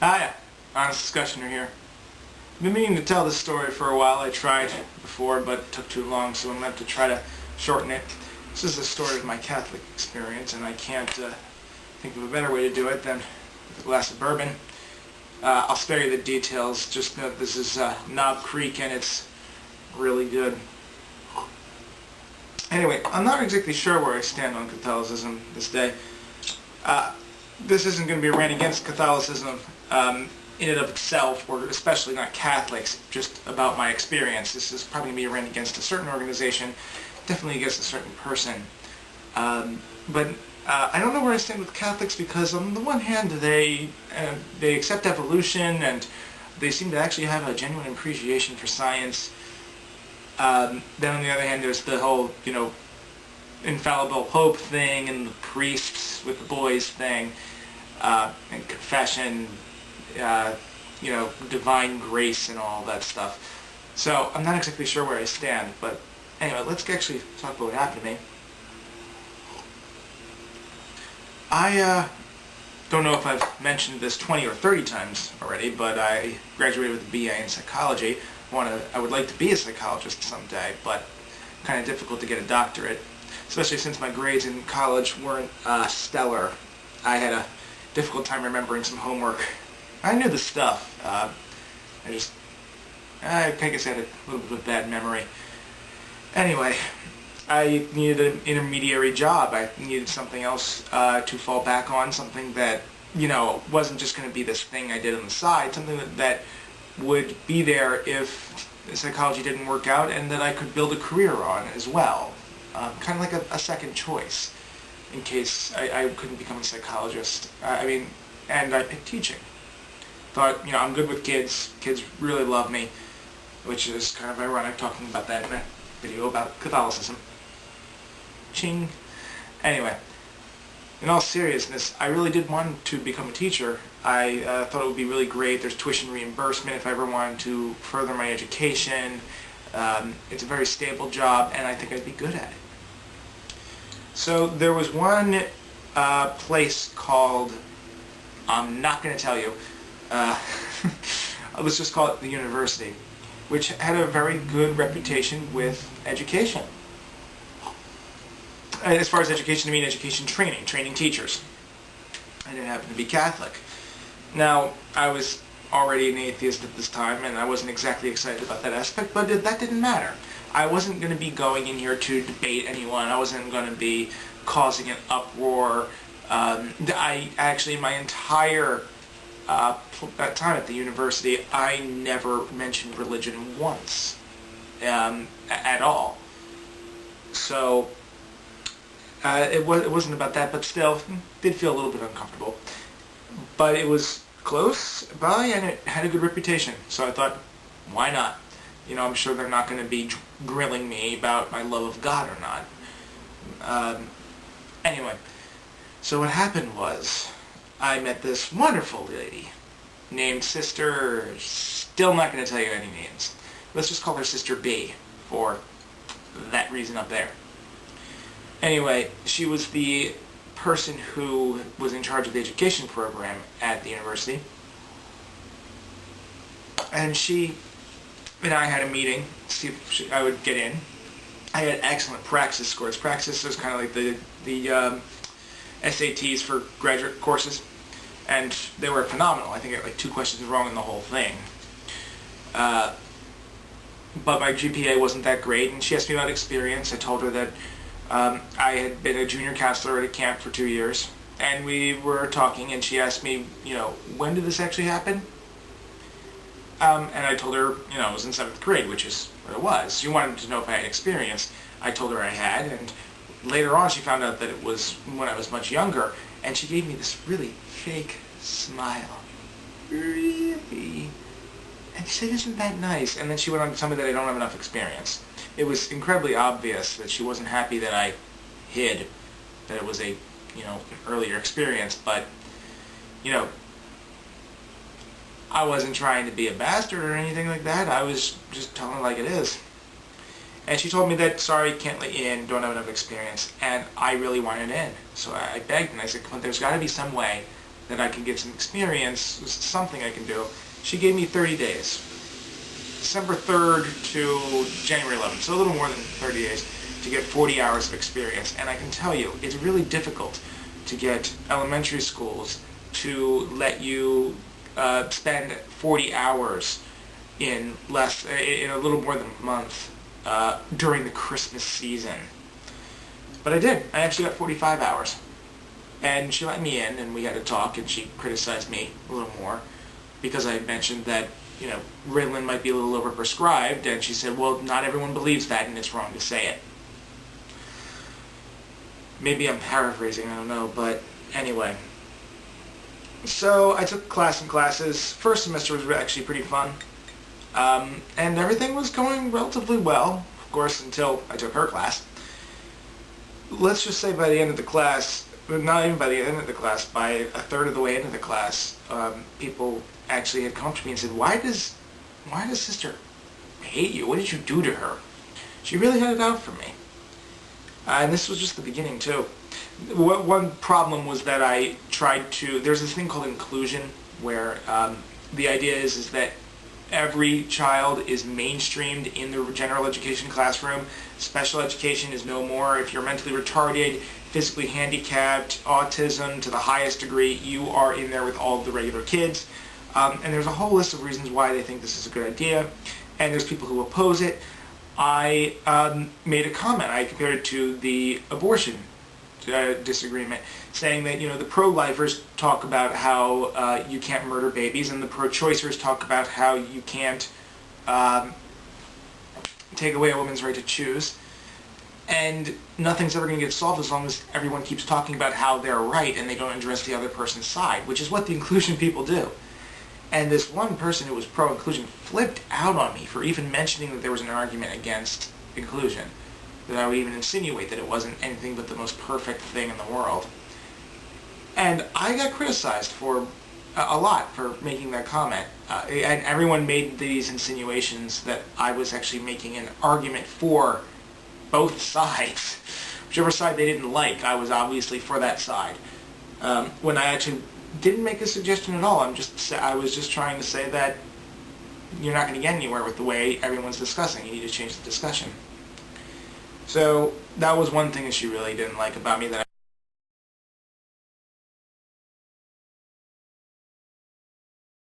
Hiya, Honest Discussioner here. I've been meaning to tell this story for a while. I tried before, but it took too long, so I'm going to have to try to shorten it. This is the story of my Catholic experience, and I can't think of a better way to do it than with a glass of bourbon. I'll spare you the details. Just know this is Knob Creek, and it's really good. Anyway, I'm not exactly sure where I stand on Catholicism this day. This isn't going to be a rant against Catholicism in and of itself, or especially not Catholics, just about my experience. This is probably going to be a rant against a certain organization, definitely against a certain person. But I don't know where I stand with Catholics because on the one hand they accept evolution and they seem to actually have a genuine appreciation for science. Then on the other hand there's the whole, infallible hope thing and the priests with the boys thing, and confession, divine grace and all that stuff. So I'm not exactly sure where I stand, but anyway, let's actually talk about what happened to me. I don't know if I've mentioned this 20 or 30 times already, but I graduated with a BA in psychology. I would like to be a psychologist someday, but kind of difficult to get a doctorate, especially since my grades in college weren't stellar. I had a difficult time remembering some homework. I knew the stuff. I guess I had a little bit of bad memory. Anyway, I needed an intermediary job. I needed something else to fall back on, something that, wasn't just going to be this thing I did on the side, something that would be there if psychology didn't work out and that I could build a career on as well. Kind of like a second choice in case I couldn't become a psychologist. And I picked teaching. Thought, I'm good with kids. Kids really love me, which is kind of ironic talking about that in a video about Catholicism. Ching. Anyway, in all seriousness, I really did want to become a teacher. I thought it would be really great. There's tuition reimbursement if I ever wanted to further my education. It's a very stable job, and I think I'd be good at it. So there was one place called, I'm not going to tell you, let's just call it the university, which had a very good reputation with education. As far as education, I mean education training teachers. I didn't happen to be Catholic. Now, I was already an atheist at this time, and I wasn't exactly excited about that aspect, but that didn't matter. I wasn't going to be going in here to debate anyone. I wasn't going to be causing an uproar. I actually, my entire time at the university, I never mentioned religion once at all. So it wasn't about that, but still, did feel a little bit uncomfortable. But it was close by, and it had a good reputation. So I thought, why not? I'm sure they're not going to be grilling me about my love of God or not. Anyway, so what happened was, I met this wonderful lady named Sister, still not going to tell you any names. Let's just call her Sister B for that reason up there. Anyway, she was the person who was in charge of the education program at the university. And she and I had a meeting to see if I would get in. I had excellent praxis scores. Praxis is kind of like the SATs for graduate courses. And they were phenomenal. I think I got like 2 questions wrong in the whole thing. But my GPA wasn't that great, and she asked me about experience. I told her that I had been a junior counselor at a camp for 2 years, and we were talking, and she asked me, when did this actually happen? And I told her, it was in 7th grade, which is what it was. She wanted to know if I had experience. I told her I had, and later on she found out that it was when I was much younger, and she gave me this really fake smile. Really? And she said, isn't that nice? And then she went on to tell me that I don't have enough experience. It was incredibly obvious that she wasn't happy that I hid that it was an earlier experience, but, I wasn't trying to be a bastard or anything like that. I was just telling her like it is. And she told me that, sorry, can't let you in, don't have enough experience. And I really wanted in. So I begged and I said, come on, there's got to be some way that I could get some experience, something I can do, she gave me 30 days. December 3rd to January 11th, so a little more than 30 days to get 40 hours of experience. And I can tell you, it's really difficult to get elementary schools to let you spend 40 hours in a little more than a month during the Christmas season. But I did. I actually got 45 hours. And she let me in, and we had a talk, and she criticized me a little more because I had mentioned that, Ritalin might be a little overprescribed, and she said, well, not everyone believes that, and it's wrong to say it. Maybe I'm paraphrasing, I don't know, but anyway. So I took classes. First semester was actually pretty fun. And everything was going relatively well, of course, until I took her class. Let's just say by the end of the class, not even by the end of the class, by a third of the way into the class, people actually had come to me and said, why does sister hate you? What did you do to her? She really had it out for me. And this was just the beginning, too. One problem was that I tried to, there's this thing called inclusion, where the idea is that every child is mainstreamed in the general education classroom. Special education is no more. If you're mentally retarded, physically handicapped, autism to the highest degree, you are in there with all of the regular kids. And there's a whole list of reasons why they think this is a good idea. And there's people who oppose it. I made a comment. I compared it to the abortion disagreement, saying that, the pro-lifers talk about how you can't murder babies, and the pro-choicers talk about how you can't take away a woman's right to choose. And nothing's ever going to get solved as long as everyone keeps talking about how they're right and they don't address the other person's side, which is what the inclusion people do. And this one person who was pro-inclusion flipped out on me for even mentioning that there was an argument against inclusion, that I would even insinuate that it wasn't anything but the most perfect thing in the world. And I got criticized for a lot for making that comment. And everyone made these insinuations that I was actually making an argument for both sides. Whichever side they didn't like, I was obviously for that side. When I actually didn't make a suggestion at all. I was just trying to say that you're not going to get anywhere with the way everyone's discussing. You need to change the discussion. So that was one thing that she really didn't like about me, that